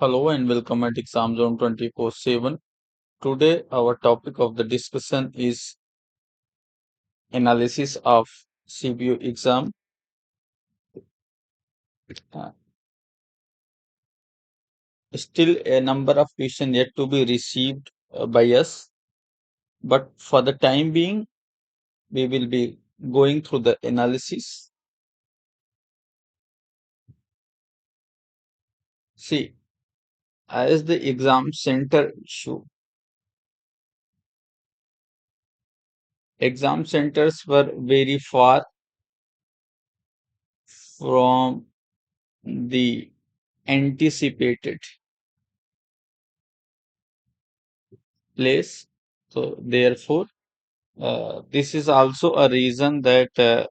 Hello and welcome at Exam Zone 24/7. Today, our topic of the discussion is analysis of CBO exam. Uh, Still, a number of questions yet to be received by us, but for the time being, we will be going through the analysis. See, as the exam center issue, exam centers were very far from the anticipated place. So, therefore, this is also a reason that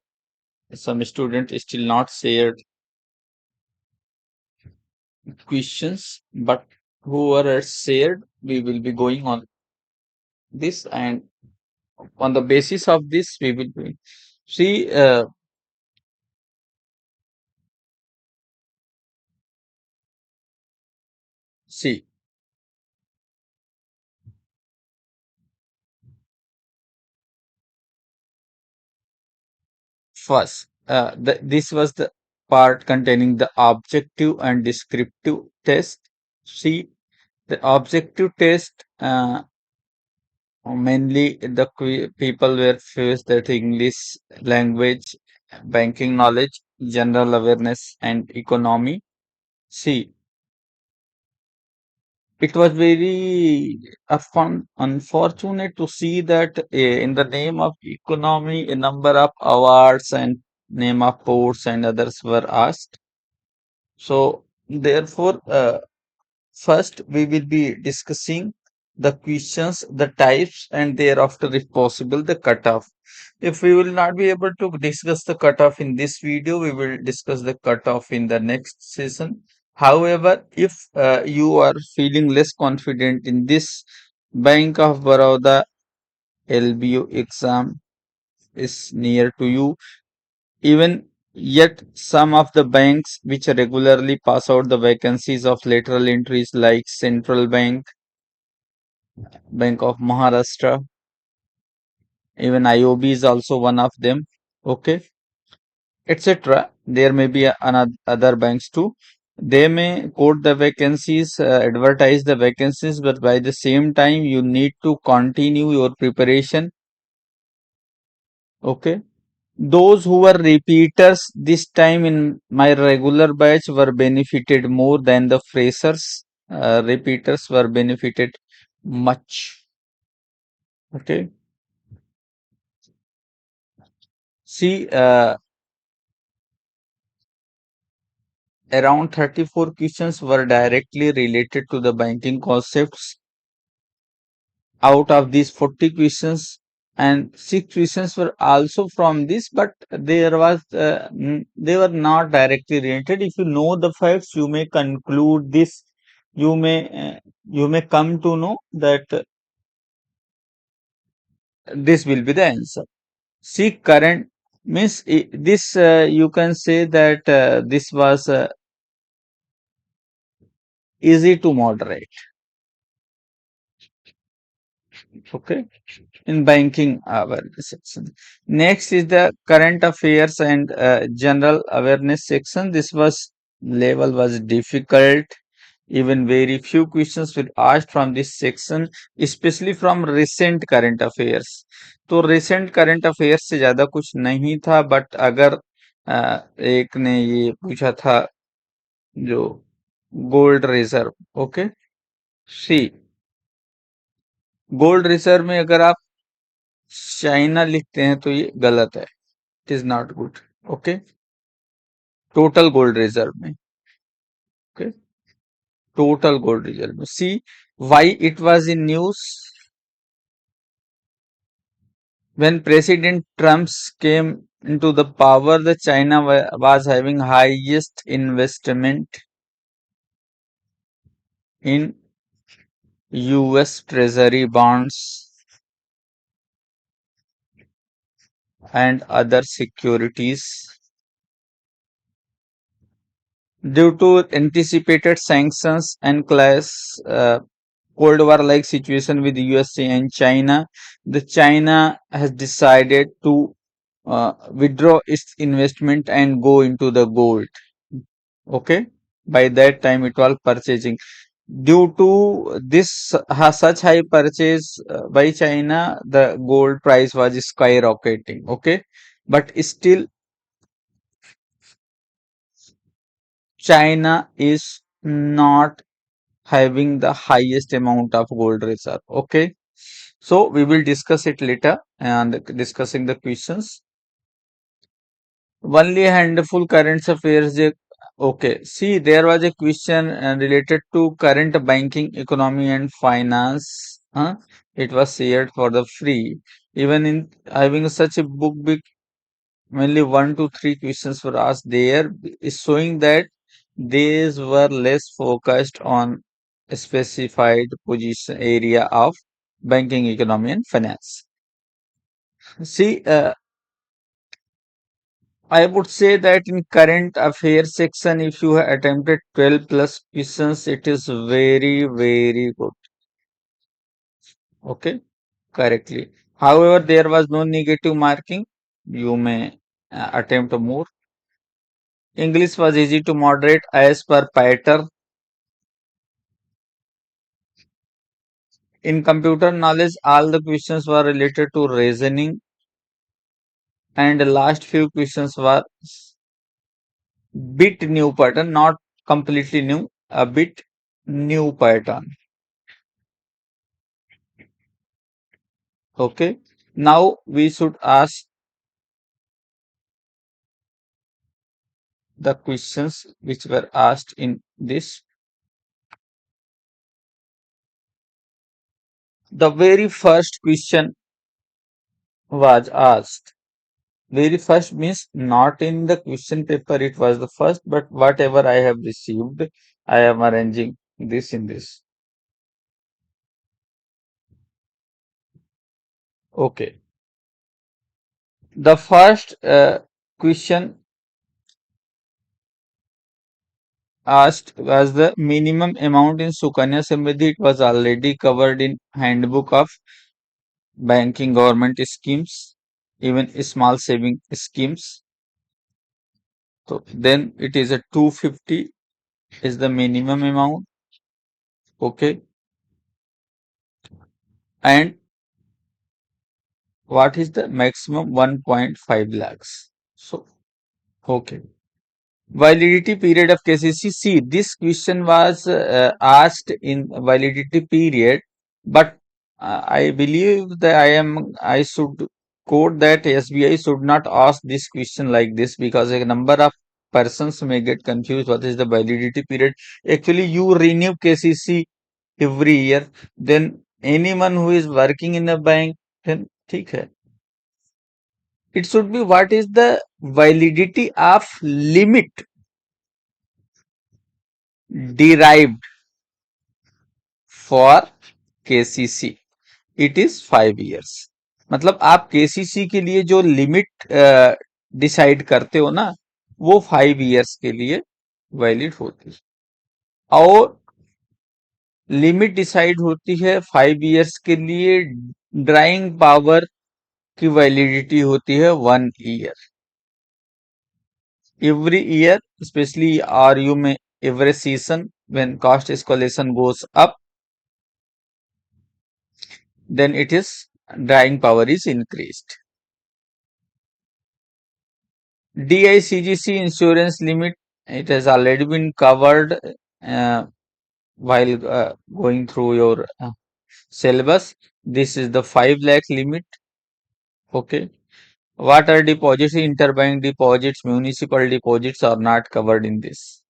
some students still not shared questions, but whoever has shared, we will be going on this, and on the basis of this, we will be see. See, first, this was the part containing the objective and descriptive test. See, the objective test. Mainly the people were faced that English language, banking knowledge, general awareness, and economy. See, it was very unfortunate to see that in the name of economy, a number of awards and name of ports and others were asked. So, therefore, first, we will be discussing the questions, the types, and thereafter, if possible, the cutoff. If we will not be able to discuss the cutoff in this video, we will discuss the cutoff in the next session. However, if you are feeling less confident in this Bank of Baroda LBO exam is near to you, even yet, some of the banks which regularly pass out the vacancies of lateral entries like Central Bank, Bank of Maharashtra, even IOB is also one of them, okay, etc. There may be another other banks too. They may quote the vacancies, advertise the vacancies, but by the same time, you need to continue your preparation, okay. Those who were repeaters this time in my regular batch were benefited more than the freshers. Repeaters were benefited much. Okay. See, around 34 questions were directly related to the banking concepts. Out of these 40 questions, and 6 questions were also from this, but they were not directly related. If you know the facts, you may conclude this. You may come to know that this will be the answer. See, current means this you can say that this was easy to moderate. Okay, in banking awareness section. Next is the current affairs and general awareness section. This was level was difficult. Even very few questions were asked from this section, especially from recent current affairs. तो recent current affairs से ज्यादा कुछ नहीं था, but अगर एक ने ये पूछा था जो गोल्ड रिजर्व, ओके, सी गोल्ड रिजर्व में अगर आप चाइना लिखते हैं तो ये गलत है, it is not good, okay, total gold reserve में, ओके, टोटल गोल्ड रिजर्व में. See why it was in news when President Trump's came into the power, the China was having highest investment in US treasury bonds and other securities Due to anticipated sanctions and Cold War-like situation with USA and China, the China has decided to withdraw its investment and go into the gold. Okay, by that time it was purchasing. Due to this such high purchase by China, the gold price was skyrocketing. Okay, but still China is not having the highest amount of gold reserve. Okay, so we will discuss it later and discussing the questions. Only a handful current affairs. Okay, see, there was a question related to current banking, economy, and finance. It was shared for the free. Even in having such a book, big, only 1 to 3 questions were asked there, is showing that these were less focused on a specified position area of banking, economy, and finance. See, I would say that in current affairs section, if you have attempted 12 plus questions, it is very, very good. Okay, correctly. However, there was no negative marking. You may attempt more. English was easy to moderate as per pattern. In computer knowledge, all the questions were related to reasoning, and the last few questions were bit new pattern, not completely new, a bit new pattern. Okay, now we should ask the questions which were asked in this. The very first question was asked. Very first means not in the question paper, it was the first, but whatever I have received, I am arranging this in this. Okay. The first question asked was the minimum amount in Sukanya Samriddhi. It was already covered in Handbook of Banking Government Schemes, even small saving schemes. So then it is a 250 is the minimum amount. Okay. And what is the maximum? 1.5 lakhs. So, okay. Validity period of KCC. See, this question was asked in validity period, but I believe that I should quote that SBI should not ask this question like this because a number of persons may get confused. What is the validity period? Actually, you renew KCC every year. Then anyone who is working in a bank, then ठीक है. It should be what is the validity of limit derived for KCC. It is 5 years. मतलब आप KCC के लिए जो limit decide करते हो ना, वो 5 years के लिए वैलिड होती है और लिमिट डिसाइड होती है 5 years के लिए. ड्राइंग पावर की वैलिडिटी होती है 1 year. Every year, especially RU में every season, when cost escalation goes up, then it is drawing power is increased. DICGC insurance limit, it has already been covered while going through your syllabus. This is the 5 lakh limit. Okay. What are deposits? Interbank deposits, municipal deposits are not covered in this.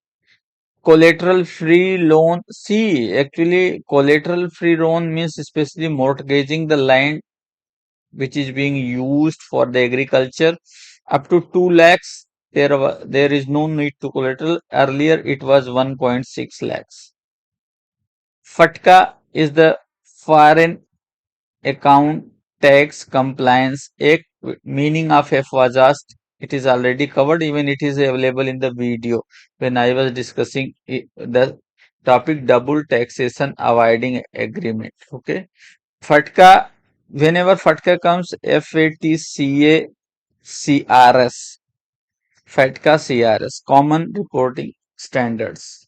Collateral free loan. See, actually, collateral free loan means especially mortgaging the land which is being used for the agriculture up to 2 lakhs. There is no need to collateral. Earlier, it was 1.6 lakhs. FATCA is the Foreign Account Tax Compliance Act. Meaning of F was asked. It is already covered, even it is available in the video when I was discussing the topic double taxation avoiding agreement. Okay. FATCA, whenever FATCA comes, FATCA CRS, FATCA CRS, Common Reporting Standards.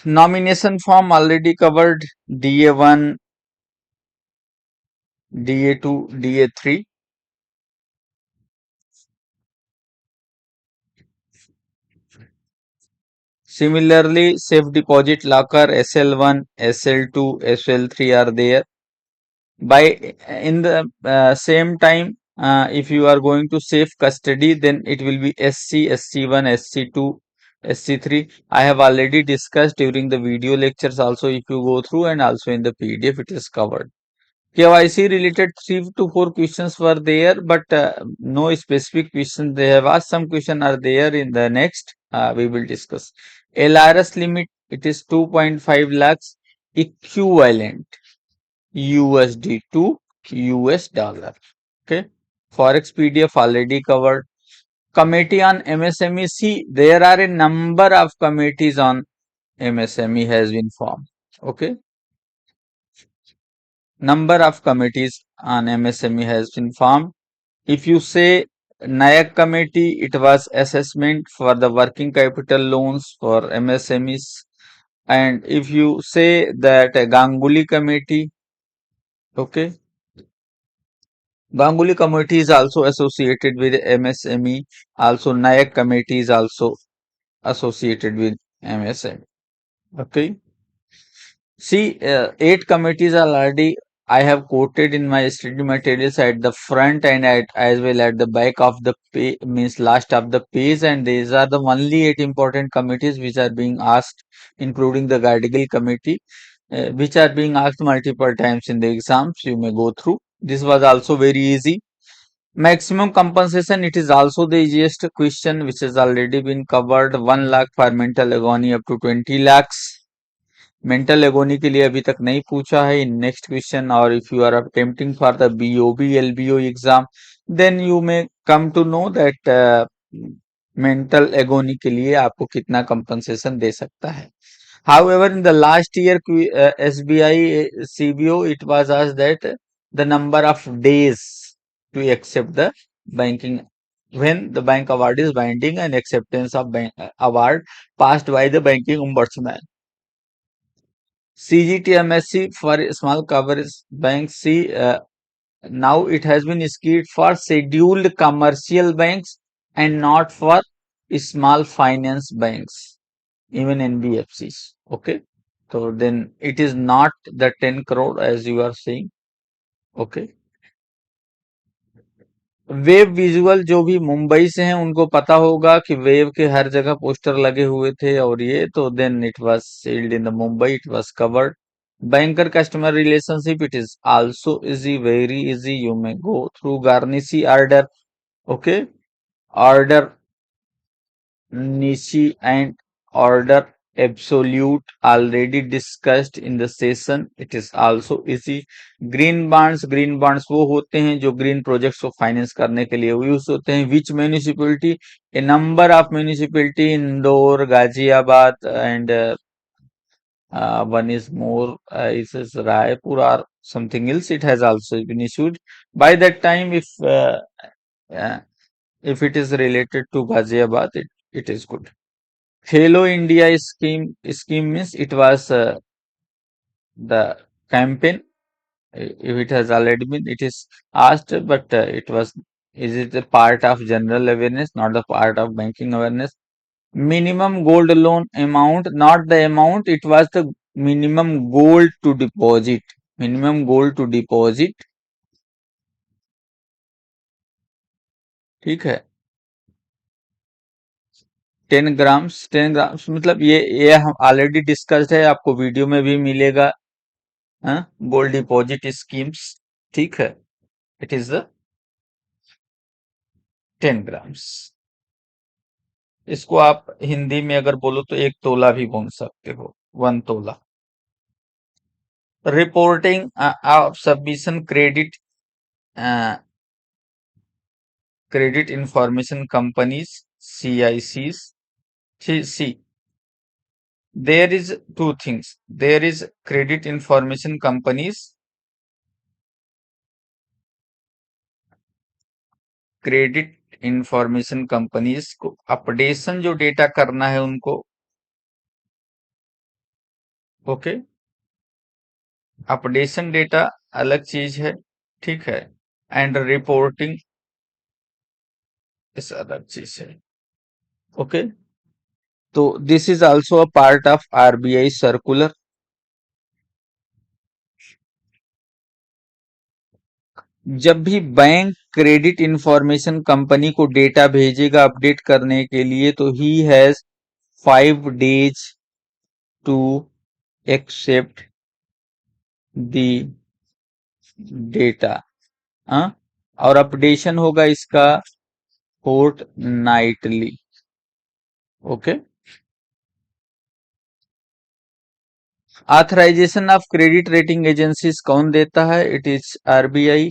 Nomination form already covered, DA1, DA2, DA3. Similarly, safe deposit locker SL1, SL2, SL3 are there. By in the same time, if you are going to safe custody, then it will be SC, SC1, SC2, SC3. I have already discussed during the video lectures also. If you go through, and also in the PDF, it is covered. KYC related 3 to 4 questions were there, but no specific questions they have asked. Some questions are there in the next. We will discuss. LRS limit, it is 2.5 lakhs equivalent USD to US dollar. Okay. Forex PDF already covered. Committee on MSME. See, there are a number of committees on MSME has been formed. Okay. Number of committees on MSME has been formed. If you say Nayak committee, it was assessment for the working capital loans for MSMEs. And if you say that Ganguly committee, okay, Ganguly committee is also associated with MSME. Also, Nayak committee is also associated with MSME. Okay. See, 8 committees are already I have quoted in my study materials at the front and as well at the back of the page, means last of the page, and these are the only 8 important committees which are being asked, including the Gardigal committee, which are being asked multiple times in the exams. You may go through. This was also very easy. Maximum compensation, it is also the easiest question which has already been covered. 1 lakh for mental agony up to 20 lakhs. Mental agony के लिए अभी तक नहीं पूछा है in next question. और if you are attempting for the BOB LBO exam, then you may come to know that mental agony के लिए आपको कितना कंपनसेशन दे सकता है. However, in the last year SBI CBO, it was asked that the number of days to accept the banking when the bank award is binding and acceptance of bank award passed by the banking ombudsman. CGTMSC for small coverage banks. See, now it has been skipped for scheduled commercial banks and not for small finance banks, even NBFCs. Okay. So then it is not the 10 crore as you are saying. Okay. Wave visual जो भी मुंबई से हैं उनको पता होगा कि wave के हर जगह पोस्टर लगे हुए थे, और ये तो then it was selled in the Mumbai, it was covered. Banker customer relationship, it is also easy, very easy. You may go through Garnishi order. Okay. Order Nishi and order absolute already discussed in the session. It is also easy. Green bonds वो होते हैं जो green projects को finance करने के लिए use होते हैं. Which municipality? A number of municipality, Indore, Ghaziabad, and one is more, it is Raipur or something else. It has also been issued. By that time, uh, if it is related to Ghaziabad, it is good. Hello India scheme means it was the campaign. If it has already been, it is asked, but it was, is it a part of general awareness, not a part of banking awareness? Minimum gold loan amount, not the amount, it was the minimum gold to deposit. Minimum gold to deposit. ठीक है. 10 grams मतलब ये हम already discussed है, आपको video में भी मिलेगा. Gold deposit schemes. ठीक है. It is the 10 grams. इसको आप हिंदी में अगर बोलो तो 1 तोला भी बोल सकते हो. 1 तोला. Reporting of submission credit credit information companies, CICs. See, there is two things. There is credit information companies, credit information companies को अपडेशन जो डेटा करना है उनको, ओके, अपडेशन डेटा अलग चीज है, ठीक है, एंड रिपोर्टिंग इस अलग चीज है, ओके। तो this is also a part of RBI circular. जब भी बैंक क्रेडिट इंफॉर्मेशन कंपनी को डेटा भेजेगा अपडेट करने के लिए, तो he has 5 days to accept the data. हाँ, और अपडेशन होगा इसका fortnightly, okay. Authorisation of credit rating agencies कौन देता है? It is RBI.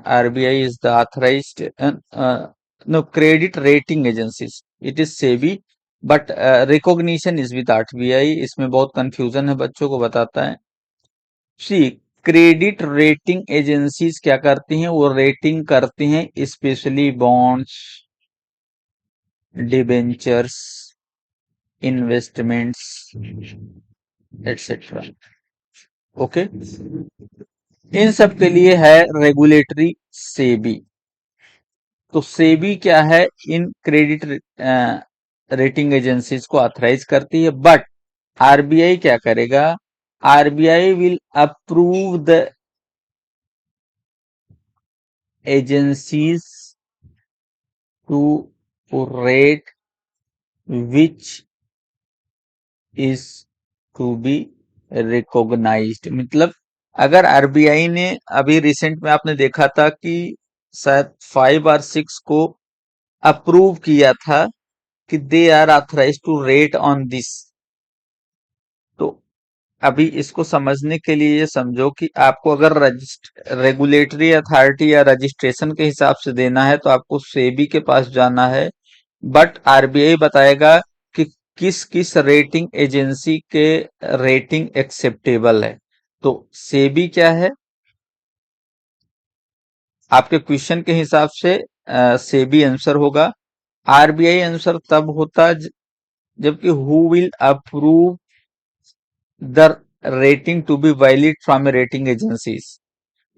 RBI is the authorised, no, credit rating agencies it is SEBI, but recognition is with RBI. इसमें बहुत confusion है, बच्चों को बताता है। सी, क्रेडिट रेटिंग एजेंसीज क्या करती हैं? वो रेटिंग करती हैं specially bonds, debentures, investments, etcetera, okay. इन सब के लिए है रेगुलेटरी सेबी। तो सेबी क्या है? इन क्रेडिट रेटिंग एजेंसीज को ऑथराइज करती है, बट आरबीआई क्या करेगा? RBI will approve the agencies to rate which is to be recognised. मतलब अगर आरबीआई ने अभी रिसेंट में आपने देखा था कि शायद 5 और 6 को अप्रूव किया था कि they are authorise to rate on this. तो अभी इसको समझने के लिए ये समझो कि आपको अगर रेगुलेटरी अथॉरिटी या रजिस्ट्रेशन के हिसाब से देना है तो आपको सेबी के पास जाना है, बट आरबीआई बताएगा कि किस किस रेटिंग एजेंसी के रेटिंग एक्सेप्टेबल है। तो सेबी क्या है? आपके क्वेश्चन के हिसाब से सेबी आंसर होगा। आरबीआई आंसर तब होता जबकि who will approve the rating to be valid from rating agencies.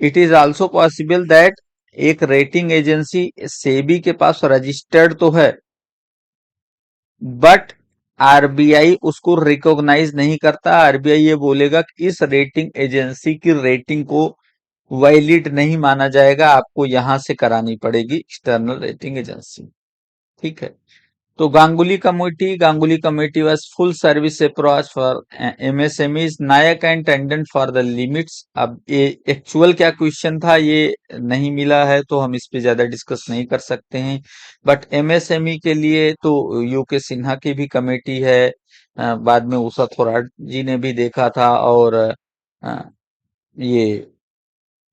It is also possible that एक रेटिंग एजेंसी सेबी के पास रजिस्टर्ड तो है, बट आरबीआई उसको रिकॉग्नाइज नहीं करता। आरबीआई ये बोलेगा कि इस रेटिंग एजेंसी की रेटिंग को वैलिड नहीं माना जाएगा, आपको यहां से करानी पड़ेगी एक्सटर्नल रेटिंग एजेंसी, ठीक है। तो Ganguly committee was full service approach for MSMEs, Nayak and Tandon for the limits. अब ये एक्चुअल क्या क्वेश्चन था ये नहीं मिला है, तो हम इस पे ज्यादा डिस्कस नहीं कर सकते हैं। बट एमएसएमई के लिए तो यूके सिन्हा की भी कमेटी है, बाद में उषा थोराट जी ने भी देखा था, और ये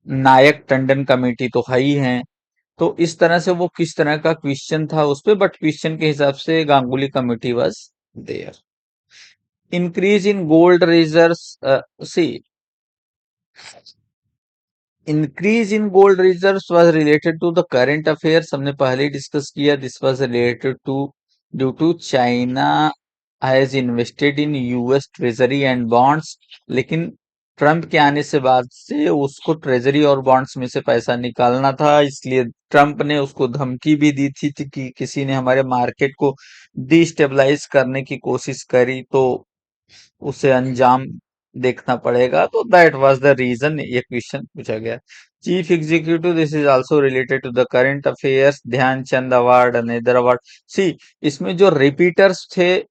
नायक टंडन कमेटी तो है ही है। तो इस तरह से वो किस तरह का क्वेश्चन था उस पे, बट क्वेश्चन के हिसाब से Ganguly committee was there. Increase in gold reserve, C, increase in gold reserves was related to the current affairs, हमने पहले ही डिस्कस किया। This was related to due to China has invested in US treasury and bonds. लेकिन Trump के आने से बाद से उसको ट्रेजरी और बॉन्ड्स में से पैसा निकालना था, इसलिए ट्रम्प ने उसको धमकी भी दी थी कि किसी ने हमारे मार्केट को डिस्टेबलाइज करने की कोशिश करी तो उसे अंजाम देखना पड़ेगा। तो दैट वाज द रीजन ये क्वेश्चन पूछा गया। Chief executive, this is also related to the current affairs. Dhyanchand award, another award. See, इसमें जो रिपीटर्स थे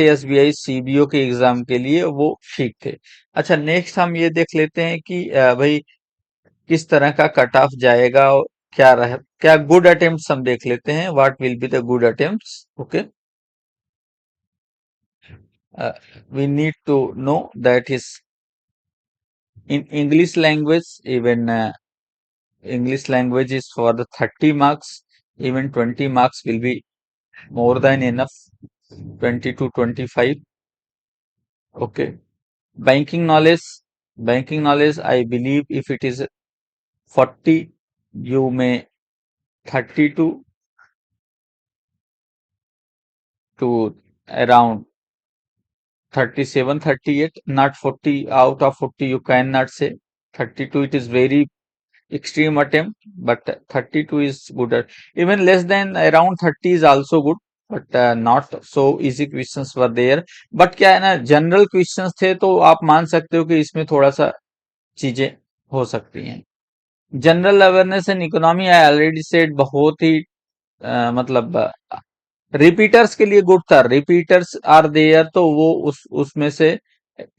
एसबीआई सीबीओ के एग्जाम के लिए, वो ठीक थे। अच्छा, नेक्स्ट हम ये देख लेते हैं कि भाई किस तरह का कट ऑफ जाएगा और क्या गुड अटेम्प्ट्स हम देख लेते हैं। What will be the good attempts, okay. We need to know that is in English language, even English language is for the 30 marks. Even 20 marks will be more than enough. 20 to 25. Okay. Banking knowledge. Banking knowledge, I believe if it is 40, you may 32 to around 37, 38, not 40. Out of 40, you cannot say. 32, it is very extreme attempt, but 32 is good. Even less than around 30 is also good, but not so easy questions were there. But क्या है ना, general questions थे तो आप मान सकते हो कि इसमें थोड़ा सा चीजें हो सकती हैं. General awareness and economy I already said, बहुत ही मतलब रिपीटर्स के लिए गुड था. रिपीटर्स आर देयर, तो वो उसमें से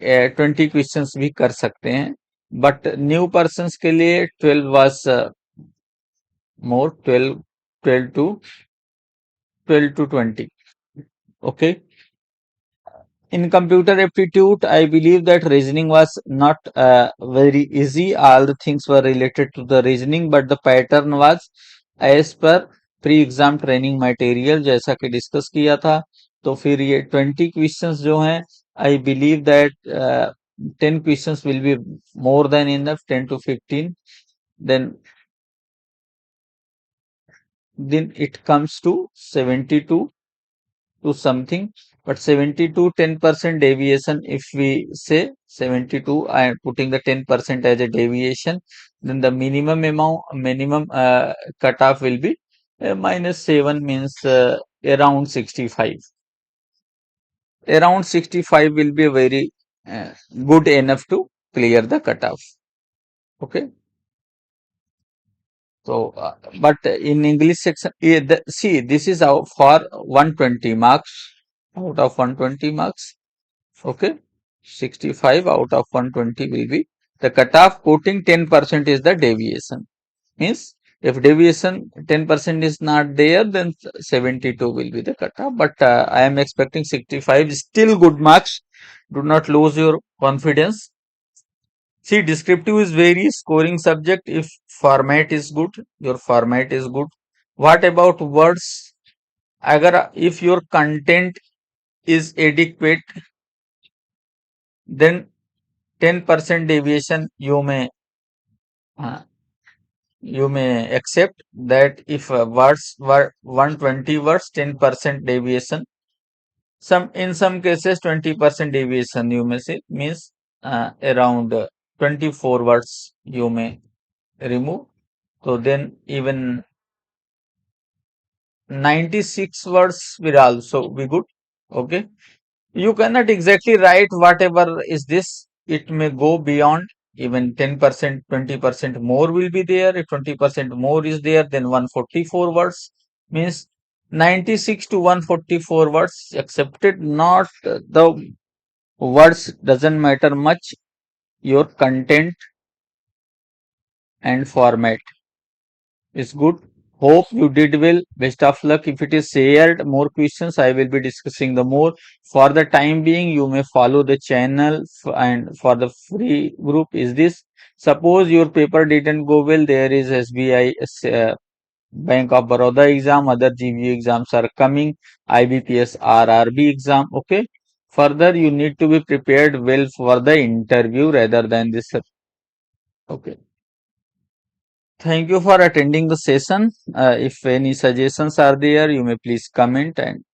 20 क्वेश्चंस भी कर सकते हैं. बट न्यू पर्सन्स के लिए 12 was more, 12 to 20. Okay. In computer aptitude, I believe that reasoning was not very easy. All the things were related to the reasoning, but the pattern was as per pre-exam training material, जैसा कि discuss किया था. तो फिर ये 20 questions जो हैं, I believe that 10 questions will be more than enough, 10 to 15. Then it comes to 72 to something, but 72, 10% deviation. If we say 72, I am putting the 10% as a deviation, then the minimum cutoff will be -7, means around 65. Around 65 will be very good enough to clear the cutoff. Okay. So, but in English section, see, this is for 120 marks out of 120 marks. Okay, 65 out of 120 will be the cutoff. Quoting 10% is the deviation. Means if deviation 10% is not there, then 72 will be the cutoff. But I am expecting 65, still good marks. Do not lose your confidence. See, descriptive is very scoring subject if format is good, your format is good. What about words? Agar if your content is adequate, then 10% deviation uh, you may accept that. If words were 120 words, 10% deviation. In some cases 20% deviation you may say, means around 24 words you may remove. So then even 96 words will also be good. Okay. You cannot exactly write whatever is this. It may go beyond even 10%, 20% more will be there. If 20% more is there, then 144 words, means 96 to 144 words accepted. Not the words doesn't matter much. Your content and format is good. Hope you did well. Best of luck. If it is shared more questions, I will be discussing the more. For the time being, you may follow the channel, and for the free group is this. Suppose your paper didn't go well, there is SBI Bank of Baroda exam, other GVU exams are coming, IBPS RRB exam. Okay. Further, you need to be prepared well for the interview rather than this. Okay. Thank you for attending the session. If any suggestions are there, you may please comment, and